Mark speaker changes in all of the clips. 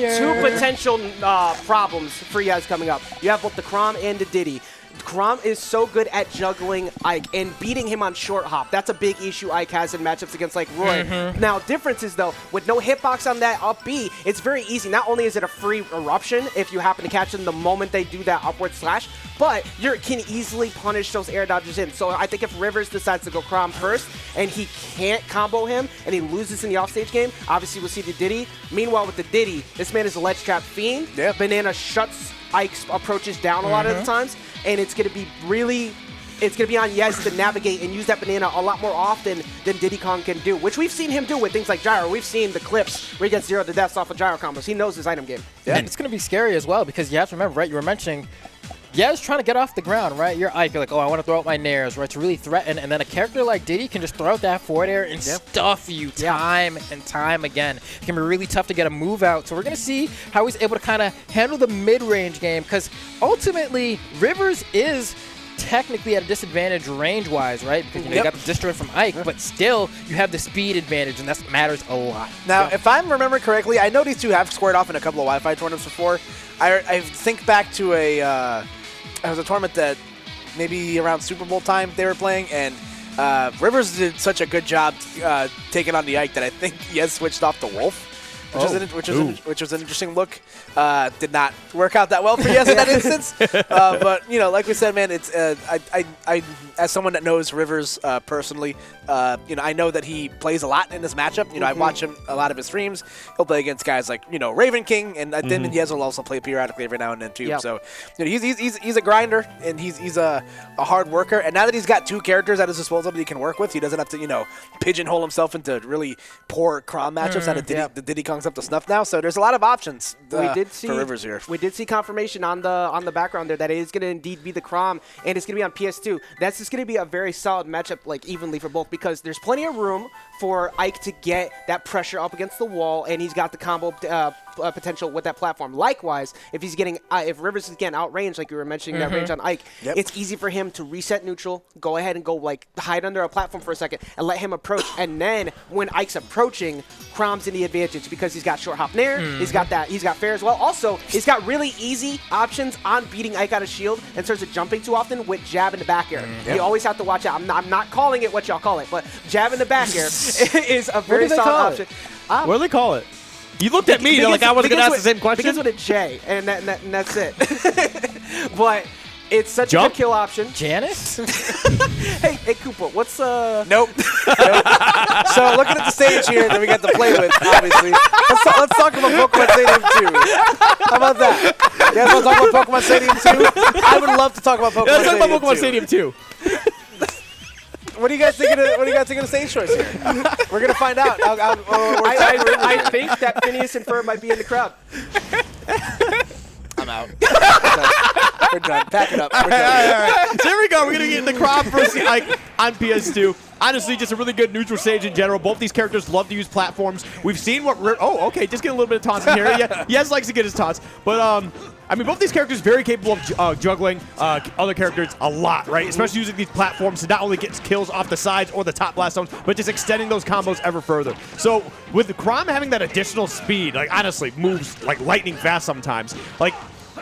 Speaker 1: fire.
Speaker 2: Two potential problems for you guys coming up. You have both the Chrom and the Diddy. Chrom is so good at juggling Ike and beating him on short hop. That's a big issue Ike has in matchups against like Roy. Now, difference is though, with no hitbox on that up B, it's very easy. Not only is it a free eruption if you happen to catch them the moment they do that upward slash, but you can easily punish those air dodges in. So I think if Rivers decides to go Chrom first and he can't combo him and he loses in the offstage game, obviously we'll see the Diddy. Meanwhile, with the Diddy, this man is a ledge trap fiend.
Speaker 3: Yep.
Speaker 2: Banana shuts Ike's approaches down a lot of the times, and it's going to be really, it's going to be on Yes to navigate and use that banana a lot more often than Diddy Kong can do, which we've seen him do with things like gyro. We've seen the clips where he gets 0 to deaths off of gyro combos. He knows his item game.
Speaker 1: Yeah. And it's going to be scary as well because you have to remember, right, you were mentioning Yez trying to get off the ground, right? You're Ike, you're like, oh, I want to throw out my nairs, right, to really threaten. And then a character like Diddy can just throw out that forward air and stuff you time and time again. It can be really tough to get a move out. So we're going to see how he's able to kind of handle the mid-range game because ultimately Rivers is technically at a disadvantage range-wise, right? Because you got the distro from Ike, but still you have the speed advantage, and that matters a lot.
Speaker 3: Now, if I'm remembering correctly, I know these two have squared off in a couple of Wi-Fi tournaments before. I think back to it was a tournament that maybe around Super Bowl time they were playing, and Rivers did such a good job taking on the Ike that I think Yes switched off the Wolf. Which was an interesting look. Did not work out that well for Yes in that instance. But you know, like we said, man, it's I as someone that knows Rivers personally, you know, I know that he plays a lot in this matchup. You know, I watch him a lot of his streams. He'll play against guys like Raven King, and then Yes will also play periodically every now and then too. Yep. So he's a grinder and he's a hard worker. And now that he's got two characters at his disposal that he can work with, he doesn't have to pigeonhole himself into really poor Chrom matchups out of the Diddy Kong's up to snuff now. So there's a lot of options for Rivers here.
Speaker 2: We did see confirmation on the background there that it is going to indeed be the Chrom, and it's going to be on PS2. That's just going to be a very solid matchup, like evenly for both, because there's plenty of room for Ike to get that pressure up against the wall, and he's got the combo potential with that platform. Likewise, if he's getting if Rivers is getting outranged, like you were mentioning that range on Ike, it's easy for him to reset neutral, go ahead and go like hide under a platform for a second, and let him approach. And then when Ike's approaching, Chrom's in the advantage because he's got short hop nair, he's got fair as well. Also, he's got really easy options on beating Ike out of shield in terms of jumping too often with jab in the back air. You always have to watch out. I'm not calling it what y'all call it, but jab in the back air is a very solid option.
Speaker 4: What do they call it? You looked at me like I wasn't going to ask the same question.
Speaker 2: Begins with a J, and that's it. But it's such a good kill option.
Speaker 1: Janice?
Speaker 2: hey, Koopa, what's
Speaker 3: Nope. So looking at the stage here that we got to play with, obviously, let's talk about Pokemon Stadium 2. How about that? You guys want to talk about Pokemon Stadium 2? I would love to talk about Pokemon Stadium 2.
Speaker 4: Let's talk about Pokemon Stadium 2.
Speaker 3: What do you guys think of the stage choice here? We're gonna find out.
Speaker 2: I think that Phineas and Ferb might be in the crowd.
Speaker 3: I'm out. We're done. Pack it up. We're done.
Speaker 4: All right. So here we go. We're going to get the Chrom versus Ike on PS2. Honestly, just a really good neutral stage in general. Both these characters love to use platforms. We've seen what... okay. Just get a little bit of taunts in here. Yeah, Yes likes to get his taunts. But, I mean, both these characters very capable of juggling other characters a lot, right? Especially using these platforms to not only get kills off the sides or the top blast zones, but just extending those combos ever further. So with Chrom having that additional speed, like, honestly, moves like lightning fast sometimes. Like,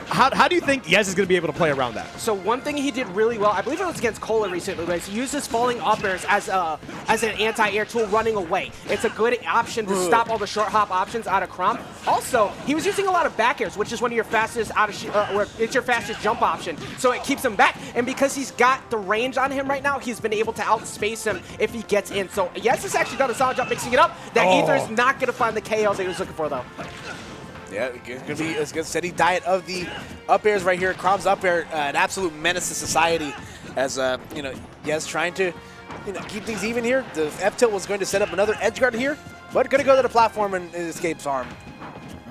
Speaker 4: how do you think Yes is going to be able to play around that?
Speaker 2: So one thing he did really well, I believe it was against Cola recently, was he used his falling up airs as an anti-air tool running away. It's a good option to stop all the short hop options out of Chrom. Also, he was using a lot of back airs, which is one of your fastest it's your fastest jump option. So it keeps him back. And because he's got the range on him right now, he's been able to outspace him if he gets in. So Yes has actually done a solid job mixing it up. That Aether's not going to find the KO that he was looking for, though.
Speaker 3: Yeah, it's going to be a steady diet of the up airs right here. Chrom's up air, an absolute menace to society as, Yes trying to, keep things even here. The F-tilt was going to set up another edge guard here, but going to go to the platform and escapes harm.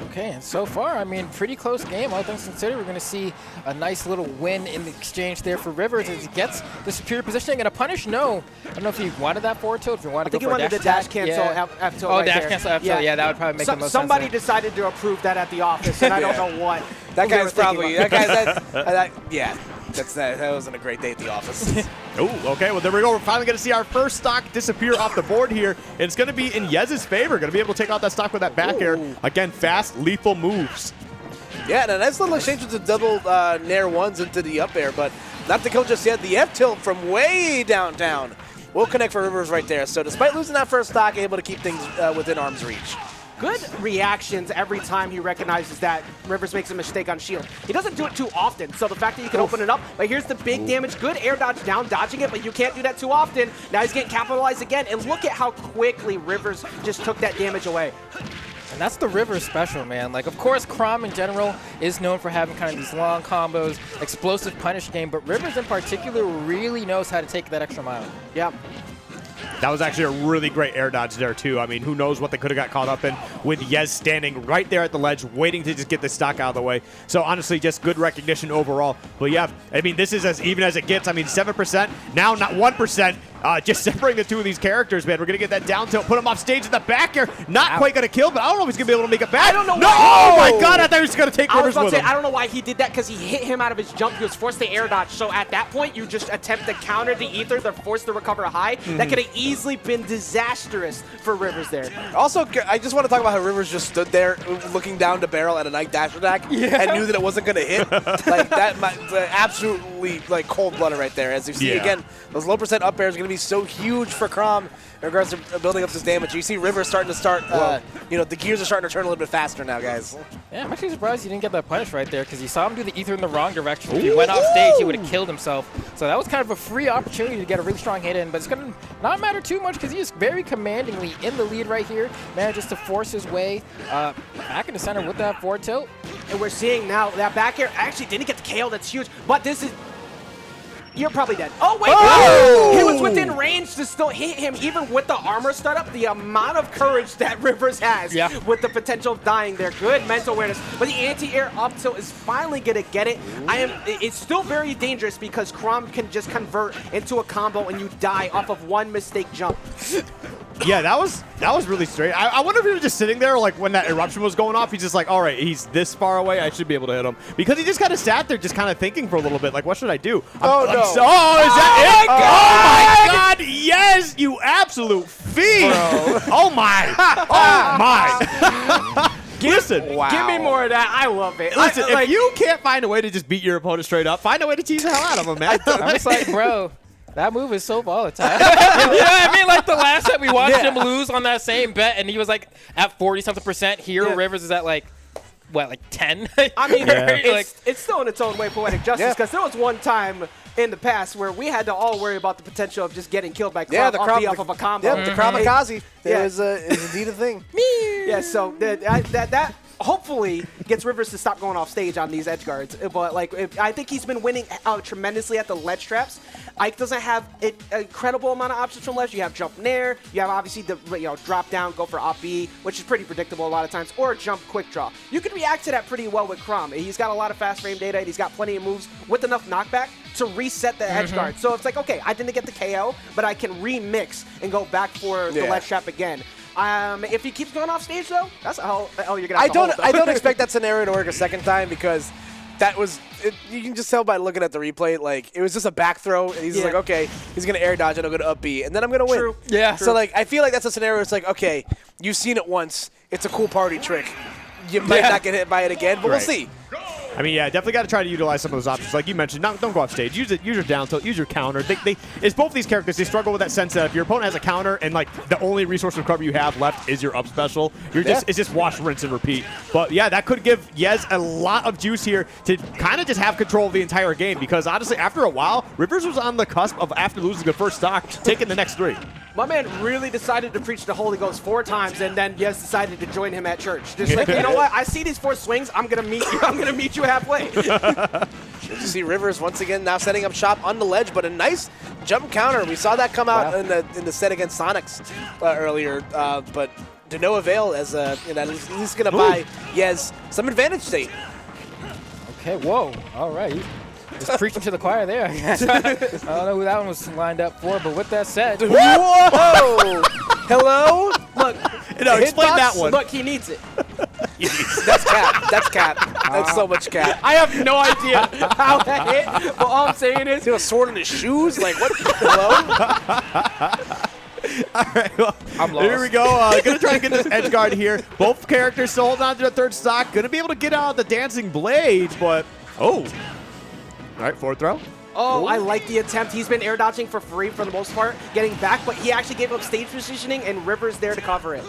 Speaker 1: Okay, and so far, I mean, pretty close game. All things considered, we're going to see a nice little win in the exchange there for Rivers as he gets the superior positioning. And a punish? No. I don't know if he wanted that forward tilt, if he wanted to go for a dash.
Speaker 2: I think he wanted the dash cancel F-tilt
Speaker 1: right dash cancel F-tilt. Yeah, that would probably make the most sense.
Speaker 2: Somebody decided to approve that at the office, and I don't know what.
Speaker 3: That guy's probably, yeah. That wasn't a great day at the office.
Speaker 4: Oh, okay. Well, there we go. We're finally going to see our first stock disappear off the board here. And it's going to be in Yez's favor. Going to be able to take out that stock with that back air. Again, fast, lethal moves.
Speaker 3: Yeah, and a nice little exchange with the double nair ones into the up air, but not the kill just yet. The F tilt from way downtown will connect for Rivers right there. So despite losing that first stock, able to keep things within arm's reach.
Speaker 2: Good reactions every time he recognizes that Rivers makes a mistake on shield. He doesn't do it too often, so the fact that you can open it up, but here's the big damage. Good air dodge down, dodging it, but you can't do that too often. Now he's getting capitalized again, and look at how quickly Rivers just took that damage away.
Speaker 1: And that's the Rivers special, man. Like, of course, Chrom in general is known for having kind of these long combos, explosive punish game, but Rivers in particular really knows how to take that extra mile.
Speaker 2: Yeah.
Speaker 4: That was actually a really great air dodge there, too. I mean, who knows what they could have got caught up in with Yez standing right there at the ledge, waiting to just get the stock out of the way. So, honestly, just good recognition overall. But, yeah, I mean, this is as even as it gets. I mean, 7%, now not 1%. Just separating the two of these characters, man. We're going to get that down tilt, put him off stage in the back air. Not quite going to kill, but I don't know if he's going to be able to make it back.
Speaker 2: I don't know
Speaker 4: no!
Speaker 2: why.
Speaker 4: Oh, my God. I thought he was going to take Rivers with him.
Speaker 2: I don't know why he did that, because he hit him out of his jump. He was forced to air dodge. So at that point, you just attempt to counter the ether. They're forced to recover high. That could have easily been disastrous for Rivers there.
Speaker 3: Also, I just want to talk about how Rivers just stood there looking down to barrel at a Knight dash attack and knew that it wasn't going to hit. Like, that absolutely, like, cold-blooded right there. As you see, again, those low percent up airs are going to be so huge for Chrom in regards to building up this damage. You see Rivers starting to you know, the gears are starting to turn a little bit faster now, guys.
Speaker 1: Yeah, I'm actually surprised he didn't get that punish right there, because you saw him do the ether in the wrong direction. If he went off stage, he would have killed himself. So that was kind of a free opportunity to get a really strong hit in, but it's going to not matter too much, because he is very commandingly in the lead right here. Manages to force his way back into center with that forward tilt.
Speaker 2: And we're seeing now that back air actually didn't get the KO. That's huge. But this is... You're probably dead. Oh, wait.
Speaker 3: Oh!
Speaker 2: He was within range to still hit him, even with the armor startup. The amount of courage that Rivers has with the potential of dying there. Good mental awareness. But the anti-air up tilt is finally going to get it. It's still very dangerous, because Chrom can just convert into a combo and you die off of one mistake jump.
Speaker 4: Yeah, that was really straight. I wonder if he was just sitting there, like, when that eruption was going off, he's just like, all right, he's this far away, I should be able to hit him. Because he just kind of sat there just kind of thinking for a little bit, like, what should I do? Is that it? Oh, my God, yes, you absolute fiend. Oh, my. Oh, my. Listen.
Speaker 2: Wow. Give me more of that. I love it.
Speaker 4: Listen, if you can't find a way to just beat your opponent straight up, find a way to tease the hell out of him, man.
Speaker 1: I'm just like, bro. That move is so volatile. You know what I mean? Like, the last time we watched him lose on that same bet, and he was like at 40-something%. Here, Rivers is at like, what, like 10?
Speaker 2: I mean, it's still in its own way poetic justice, because there was one time in the past where we had to all worry about the potential of just getting killed by Chrom off of a combo.
Speaker 3: Yep, the Kamikaze is indeed a thing.
Speaker 2: Yeah, so that hopefully gets Rivers to stop going off stage on these edge guards. But like, I think he's been winning tremendously at the ledge traps. Ike doesn't have an incredible amount of options from ledge. You have jump nair. You have obviously the drop down, go for op B, which is pretty predictable a lot of times, or jump quick draw. You can react to that pretty well with Chrom. He's got a lot of fast frame data, and he's got plenty of moves with enough knockback to reset the edge guard. So it's like, okay, I didn't get the KO, but I can remix and go back for the ledge trap again. If he keeps going off stage, though, that's how you're gonna.
Speaker 3: I don't expect that scenario to work a second time, because that was you can just tell by looking at the replay. Like, it was just a back throw, and he's like, okay, he's gonna air dodge, and I'm gonna up B, and then I'm gonna win.
Speaker 2: True.
Speaker 1: Yeah.
Speaker 3: So like, I feel like that's a scenario. It's like, okay, you've seen it once. It's a cool party trick. You might not get hit by it again, but we'll see.
Speaker 4: I mean, yeah, definitely got to try to utilize some of those options. Like you mentioned, don't go off stage. Use your down tilt, use your counter. It's both these characters, they struggle with that sense that if your opponent has a counter and like the only resource of cover you have left is your up special, it's just wash, rinse, and repeat. But yeah, that could give Yez a lot of juice here to kind of just have control of the entire game, because honestly, after a while, Rivers was on the cusp of, after losing the first stock, taking the next 3.
Speaker 2: My man really decided to preach the Holy Ghost 4 times, and then Yez decided to join him at church. Just like, you know what? I see these 4 swings. I'm gonna meet you. I'm gonna meet you halfway.
Speaker 3: You see Rivers once again now setting up shop on the ledge, but a nice jump counter. We saw that come out in the set against Sonics earlier, but to no avail, as he's gonna buy Yez some advantage state.
Speaker 1: Okay, whoa. All right. Just preaching to the choir there, I guess. I don't know who that one was lined up for, but with that said.
Speaker 3: Whoa! Hello?
Speaker 2: Look,
Speaker 4: explain that one.
Speaker 2: Look, he needs it.
Speaker 4: Jeez.
Speaker 3: That's cap. That's cap. That's so much cap.
Speaker 2: I have no idea how that hit, but all I'm saying is,
Speaker 3: Is he a sword in his shoes? Like, what? Hello?
Speaker 4: All right, well, here we go. Gonna try to get this edge guard here. Both characters still holding on to the third stock. Gonna be able to get out the dancing blades, but oh. All right, forward throw.
Speaker 2: oh, I like the attempt. He's been air dodging for free for the most part, getting back, but he actually gave up stage positioning, and Rivers there to cover it.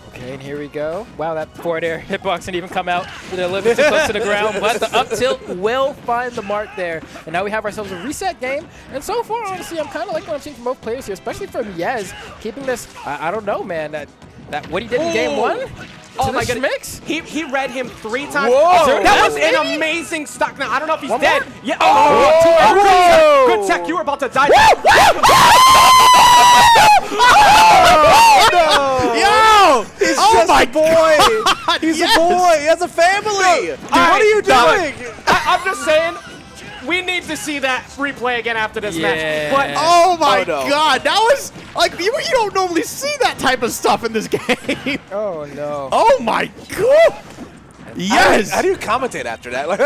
Speaker 1: Okay, and here we go. Wow, that forward air hitbox didn't even come out. They're a little bit too close to the ground, but the up tilt will find the mark there. And now we have ourselves a reset game. And so far, honestly, I'm kind of like what I'm seeing from both players here, especially from Yez, keeping this, I don't know, man, that what he did in game one.
Speaker 2: Oh my
Speaker 1: goodness.
Speaker 2: goodness. He read him 3 times.
Speaker 3: Whoa.
Speaker 2: That was an amazing stock. Now, I don't know if he's
Speaker 1: One
Speaker 2: dead.
Speaker 1: more?
Speaker 2: Yeah.
Speaker 3: Whoa.
Speaker 2: Oh, good tech. You were about to die.
Speaker 4: Yo!
Speaker 3: He's
Speaker 4: Oh
Speaker 3: just
Speaker 4: my
Speaker 3: a boy. He's
Speaker 4: yes.
Speaker 3: a boy. He has a family. Dude, what are you doing?
Speaker 2: I'm just saying, we need to see that replay again after this match. But
Speaker 4: Oh my
Speaker 3: Oh, no.
Speaker 4: God, that was like you don't normally see that type of stuff in this game.
Speaker 1: Oh, no.
Speaker 4: Oh my God! Yes.
Speaker 3: How do you commentate after that? Like,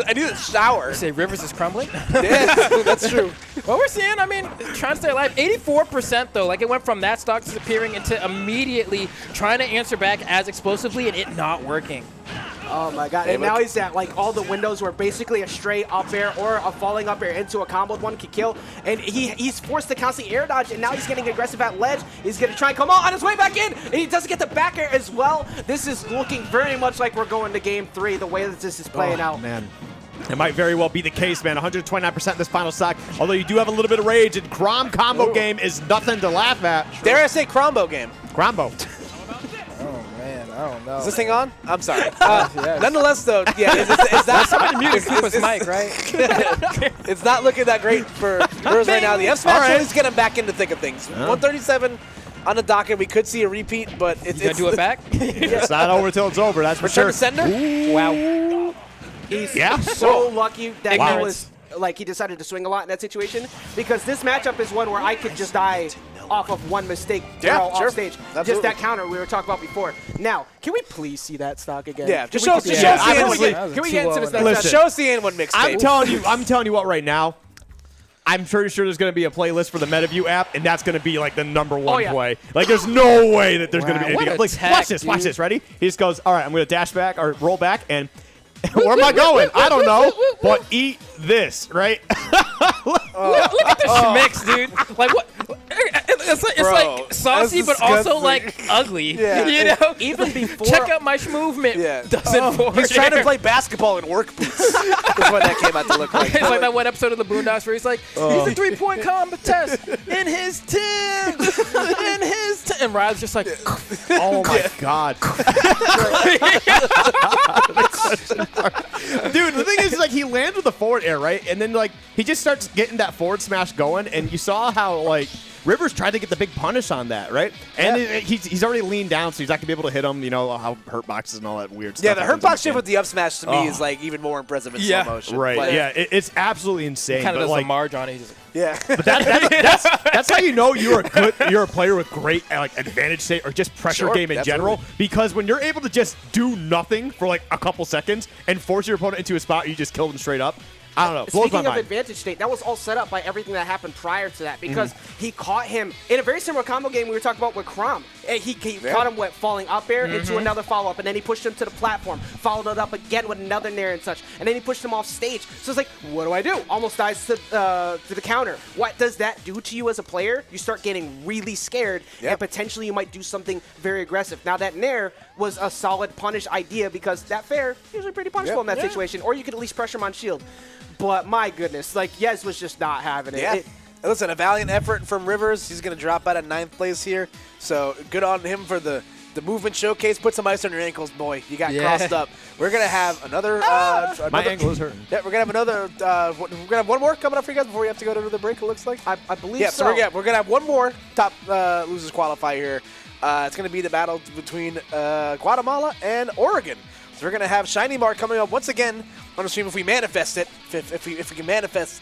Speaker 3: I need a shower.
Speaker 1: You say Rivers is crumbling?
Speaker 3: Yeah, that's true.
Speaker 1: What we're seeing, I mean, trying to stay alive, 84% though. Like it went from that stock disappearing into immediately trying to answer back as explosively and it not working.
Speaker 2: oh my god! And now he's at like all the windows where basically a straight up air or a falling up air into a combo one could kill, and he's forced to constantly air dodge, and now he's getting aggressive at ledge. He's gonna try and come on his way back in, and he doesn't get the back air as well. This is looking very much like we're going to game 3. The way that this is playing out.
Speaker 4: Man. It might very well be the case, man. 129% this final stock. Although you do have a little bit of rage, and Chrom combo game is nothing to laugh at.
Speaker 3: Dare I say Crombo game?
Speaker 4: Crombo.
Speaker 1: Oh, man, I don't know.
Speaker 3: Is this thing on? I'm sorry.
Speaker 1: Yes.
Speaker 3: Nonetheless, though, yeah, is that
Speaker 1: Somebody muted Koopa's mic, right?
Speaker 3: It's not looking that great for Rivers right now. The F smash
Speaker 4: All right.
Speaker 3: is getting back into the thick of things. 137 on the docket. We could see a repeat, but it's
Speaker 1: You gonna do it back?
Speaker 4: It's not over till it's over, that's for
Speaker 3: Return
Speaker 4: sure.
Speaker 3: to sender.
Speaker 1: Wow.
Speaker 2: He's
Speaker 4: Yeah.
Speaker 2: so lucky that he
Speaker 1: Ignorance.
Speaker 2: was like he decided to swing a lot in that situation, because this matchup is one where I could just die off of one mistake
Speaker 3: Yeah,
Speaker 2: off
Speaker 3: sure.
Speaker 2: stage.
Speaker 3: Absolutely.
Speaker 2: Just that counter we were talking about before. Now, can we please see that stock again?
Speaker 3: Yeah, just
Speaker 2: Can we
Speaker 3: show-
Speaker 2: get-
Speaker 3: just show us the
Speaker 2: Can we
Speaker 3: honestly-
Speaker 2: get- Can we get into this next
Speaker 4: Listen.
Speaker 2: matchup?
Speaker 3: Show us the N1 mixtape.
Speaker 4: I'm telling you what right now. I'm pretty sure there's going to be a playlist for the MetaView app, and that's going to be like the #1
Speaker 2: Oh, yeah.
Speaker 4: play. Like, there's no way that there's going to be
Speaker 1: Wow,
Speaker 4: anything.
Speaker 1: what a
Speaker 4: Like,
Speaker 1: tech,
Speaker 4: watch this, watch
Speaker 1: dude.
Speaker 4: this. Ready? He just goes, all right, I'm going to dash back or roll back, and where am I going? I don't know, but eat this, right?
Speaker 1: Look at this mix, dude. Like what? It's
Speaker 3: Bro,
Speaker 1: like saucy,
Speaker 3: that's
Speaker 1: but also
Speaker 3: disgusting.
Speaker 1: like ugly.
Speaker 3: Yeah.
Speaker 1: You know,
Speaker 2: Even before-
Speaker 1: check out my movement.
Speaker 3: Yeah.
Speaker 1: Doesn't forward
Speaker 3: He's trying to
Speaker 1: air.
Speaker 3: play basketball in work boots. Is what that came out to look like.
Speaker 1: It's like that one episode of the Boondocks where he's like, he's a 3-point contest in his Timbs, in his Timbs. And Riley's just like,
Speaker 4: Oh my God. Dude, the thing is, like, he lands with the forward air, right? And then, like, he just starts getting that forward smash going, and you saw how, like, Rivers tried to get the big punish on that, right? And he's already leaned down, so he's not going to be able to hit him, you know, how hurt boxes and all that weird stuff.
Speaker 3: Yeah, the
Speaker 4: happens
Speaker 3: hurt
Speaker 4: in
Speaker 3: box
Speaker 4: the
Speaker 3: shift
Speaker 4: game.
Speaker 3: with the up smash to me is like even more impressive in slow motion.
Speaker 4: Right,
Speaker 3: But,
Speaker 4: yeah, it's absolutely insane.
Speaker 1: kind of
Speaker 4: but,
Speaker 1: does
Speaker 4: like,
Speaker 1: a Marge on it. He's just like,
Speaker 3: Yeah.
Speaker 4: But that's how you know you're a player with great like advantage state or just pressure
Speaker 3: Sure,
Speaker 4: game in general.
Speaker 3: absolutely.
Speaker 4: Because when you're able to just do nothing for like a couple seconds and force your opponent into a spot, you just kill them straight up. I don't know. Blows
Speaker 2: Speaking
Speaker 4: my
Speaker 2: of
Speaker 4: mind.
Speaker 2: advantage state, that was all set up by everything that happened prior to that, because he caught him in a very similar combo game we were talking about with Chrom. He caught him with falling up air into another follow-up, and then he pushed him to the platform, followed it up again with another nair and such, and then he pushed him off stage. So it's like, what do I do? Almost dies to the counter. What does that do to you as a player? You start getting really scared, and potentially you might do something very aggressive. Now, that nair was a solid punish idea, because that fair usually pretty punishable in that situation, or you could at least pressure him on shield. But my goodness, like, Yez was just not having it.
Speaker 3: Yeah. Listen, a valiant effort from Rivers. He's going to drop out at 9th place here. So good on him for the movement showcase. Put some ice on your ankles, boy. You got crossed up. We're going to have another.
Speaker 4: My ankle is hurting.
Speaker 3: Yeah, we're going to have another. We're going to have one more coming up for you guys before we have to go to the break, it looks like.
Speaker 2: I believe
Speaker 3: Yeah,
Speaker 2: so.
Speaker 3: so we're going to have one more top losers qualifier here. It's going to be the battle between Guatemala and Oregon. So we're going to have Shiny Mark coming up once again on the stream if we manifest it. If we can manifest